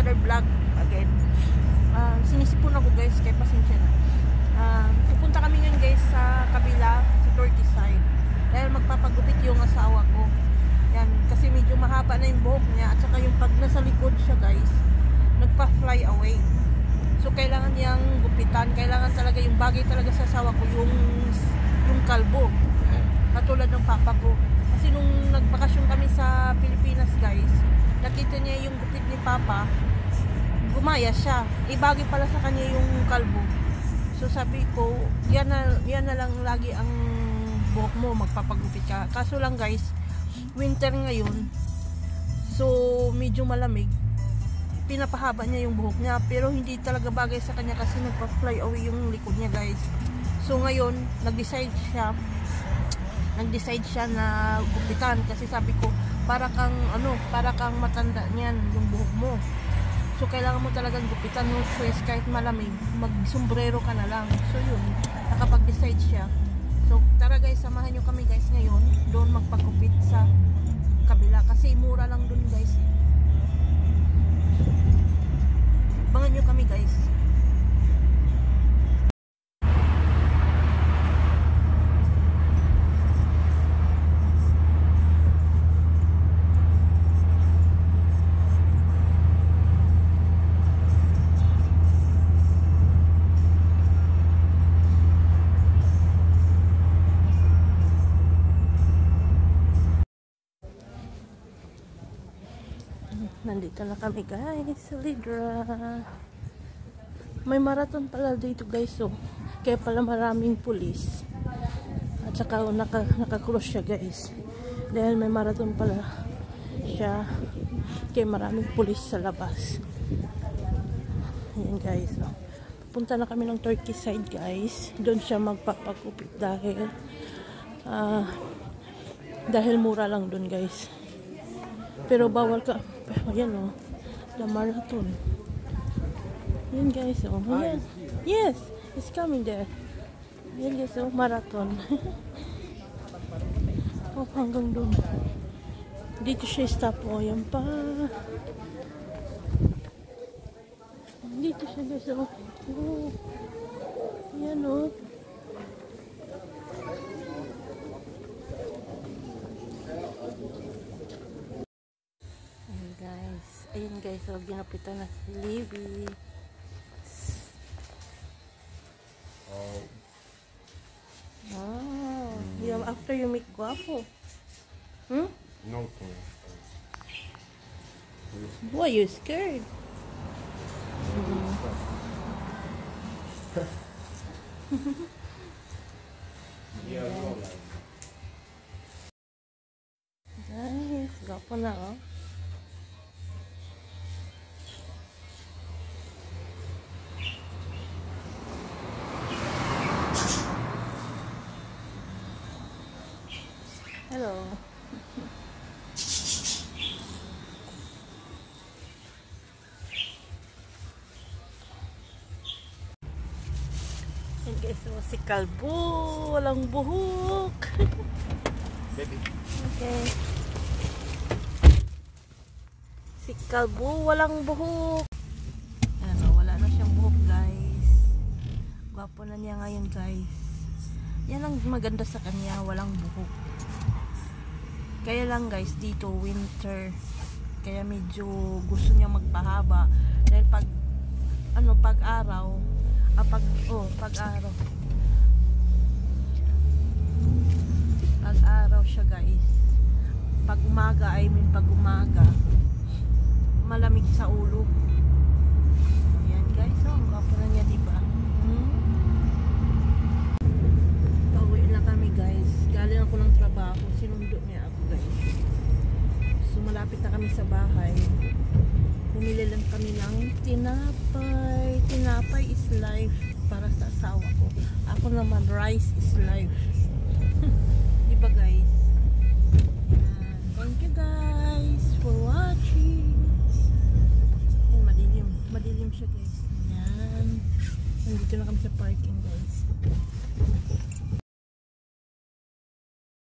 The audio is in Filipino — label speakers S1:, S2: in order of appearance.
S1: another vlog again. Sinisipon ako guys, kaya pasensya na. Pupunta kami ngayon guys sa kabila, sa Turkey side. Dahil magpapagupit yung asawa ko. Yan, kasi medyo mahaba na yung buhok niya. At saka yung pag nasa likod siya guys, nagpa-fly away. So kailangan niyang gupitan. Kailangan talaga yung bagay talaga sa asawa ko, yung kalbo. Katulad ng papa ko. Kasi nung nagbakasyon kami sa Pilipinas guys, nakita niya yung gupit ni papa, gumaya siya. Ibagay pala sa kanya yung kalbo. So sabi ko, yan na lang lagi ang buhok mo, magpapagupit ka. Kaso lang guys, winter ngayon, so medyo malamig. Pinapahaba niya yung buhok niya, pero hindi talaga bagay sa kanya kasi nagpa-fly away yung likod niya guys. So ngayon, nag-decide siya na gupitan kasi sabi ko, para kang matanda niyan yung buhok mo. So kailangan mo talagang gupitan, no choice, kahit malamig, mag-sombrero ka na lang. So yun, nakapag-decide siya. So tara guys, samahan nyo kami guys ngayon, doon magpagupit sa kabila kasi mura lang doon guys. Abangan nyo kami guys. Nandito na kami guys sa Lidra. May marathon pala dito guys, so kaya pala maraming pulis. At saka naka-cross siya guys. Dahil may marathon pala siya, kaya maraming pulis sa labas. Ayan guys, so pupunta na kami ng Turkey side guys. Doon siya magpapagupit dahil mura lang doon guys. Pero bawal ka. Ayan o, the marathon. Ayan guys o. Ayan. Yes, it's coming there. Ayan guys o, marathon. Oh, hanggang doon. Dito siya stop o. Ayan pa. Dito siya guys o. Oh. Ayan o. Ayan guys, so ginapitan na si Libby. After you make guapo.
S2: No.
S1: Why you scared? Guys, guapo na oh. Hello. Yan guys, so si kalbo, walang buhok.
S2: Baby.
S1: Okay. Si kalbo, walang buhok. Ano, wala na siyang buhok guys. Gwapo na niya ngayon guys. Yan ang maganda sa kanya, walang buhok. Kaya lang guys, dito winter. Kaya medyo gusto niya magpahaba. Dahil pag-araw siya guys. Pag umaga, malamig sa ulo. Ayan guys, so ang gwapo na niya, diba? Pauwi na kami guys. Galing ako ng trabaho, sinundo niya ako guys. So malapit na kami sa bahay. Bumili lang kami ng tinapay. Tinapay is life para sa asawa ko. Ako naman, rice is life. Diba guys? Thank you guys for watching. Ayan, madilim siya guys. Ayan. Nandito na kami sa parking guys.